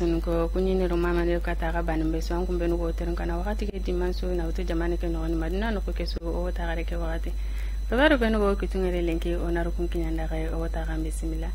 sunko kunyini romama ne kataga banimbe so angumbe no goterin kana wakati ke dimanso na uto jamane ke no madina no ko keso o tagare ke wakati tabaro be no go kitungere lenki onaru kun kinyanda ga o taga bismillah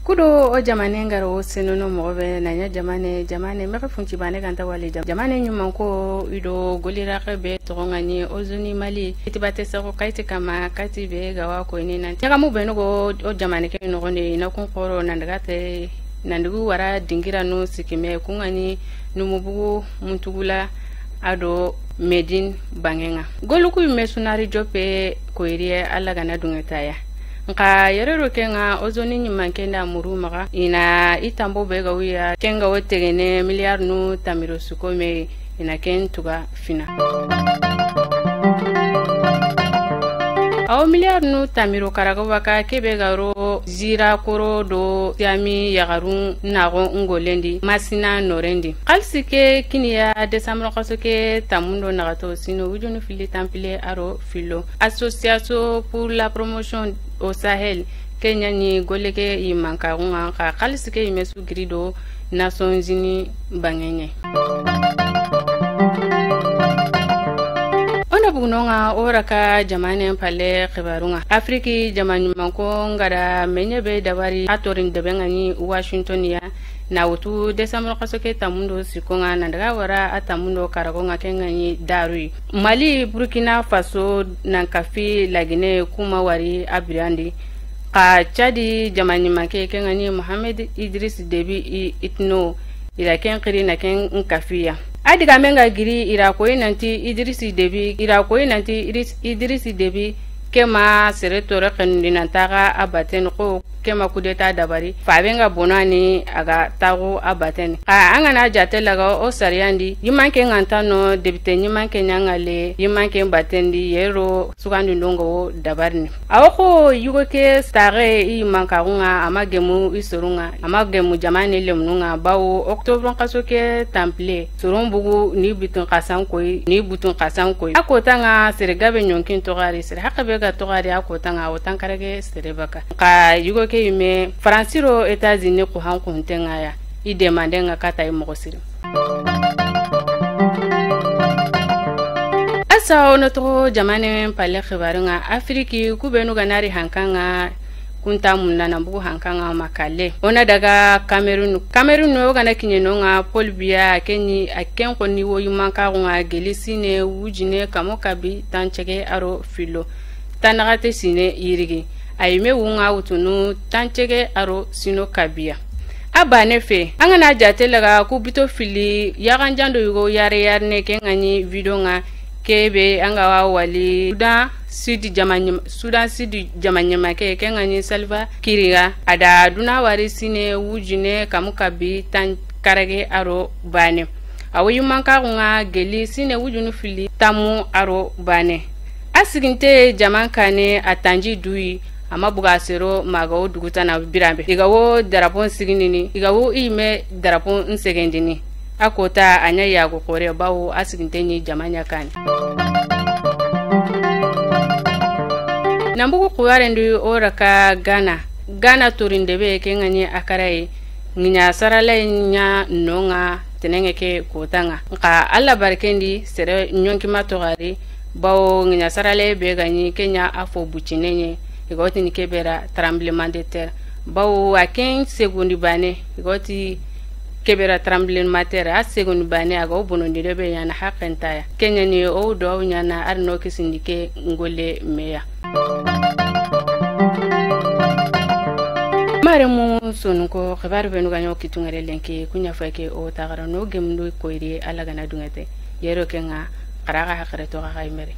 kudo o jamane ngaro senono mobe nanya jamane me funci bane ganta wali jamane nyuma ko ido golira be to ngani ozuni mali itibate sako kaiti kama kati be gawa ko ni nan taga mu be no go o jamane ke no ne na kun koro nan daga te nandugu wara dingira no sikime kungani numubugu muntugula ado medin bangenga goluku mesunari jope ko iriye alla gana dungetaya nka yerero kenga ozoni nyimanke na muru maga ina itambo bega wiya kenga wotegene miliar nu tamiro sukome ina kentuga fina aw miliar nu tamiro karago waka kebega ro zira koro do yami yagarun nago ngolendi masina norendi kalsike kiniya desamro kasoke tamundo nagato sino wujunu fili tampile aro filo association pour la promotion au Sahel Kenya ni goleke imanka unga ka kalsike imesu grido Nations Unies bangenye ona bugunonga oraka jamane pale khibarunga afriki jamanu manko ngara menyebe dabari atorin debengani Washington ya na utu desamro kasoke tamundo sikonga nandaga wara atamundo karagonga kengani darui Mali Burkina Faso nankafi lagine kuma wari abirandi ka Chadi jamani make kengani Mohamed Idris Deby Itno ila kenkiri na ken nkafiya adiga menga giri ira ko nanti Idris Deby kema seretore kanina taga abaten ko kema kudeta dabari fabenga bonani aga tago abaten ka angana jatelaga o sariandi yimanke ngantano debite yimanke nyangale yimanke batendi yero sugandi ndongo dabarni awoko yugoke stare yimanka unga amagemu isorunga amagemu jamani lemnunga bawo octobre kasoke temple surumbugu ni butun kasan koy akotanga seregabe nyonkin togari sere hakabe ga togari akotanga otankarege serebaka ka yugoke ime Franciro Etats-Unis ko hankuntenga ya idemandenga kata imogosiri asa onoto jamane pale khibarunga afriki kubenu ganari hankanga kunta munna nambugu hankanga makale ona daga Cameroon no gana kinyenonga Paul Biya kenyi aken ko ni wo yumanka nga gelisine wujine kamokabi tanchege aro filo tanagate sine yirigi ayime wunga utunu tanchege aro sino kabia abane fe angana jatelaga ku bito fili yaganjando yugo yare ne kengani video nga kebe angawa wali Sudan Sud jamanyama ke kengani Salva Kiriga ada duna wari sine wujine kamukabi tan karage aro bane awuyumanka nga geli sine wujunu fili tamu aro bane asiginte jamankane atanji dui ama bugasero magawo duguta na birambe igawo darapon siginini igawo ime darapon nsegendini akota anya yago kore bawo asiginte ni jamanya kane nambugo kuwarendu oraka Ghana turindebe kengani akarai nginya sarale nya nonga tenenge ke kotanga nka alla barkendi sere nyonki matogari bawo nginya sarale be gani Kenya afo bucinenye igoti ni kebera tremblement de terre bawo a 15 secondes bane igoti kebera tremblement de terre a secondes bane aga obonondi rebe yana hakentaya Kenya ni o do nyana arno kisindike ngole meya maremu sunko khibar benu ganyo kitungere lenki kunya fake o tagara no gemndo koiri alaga na dungete yero kenga qaraga hakreto ga gaimere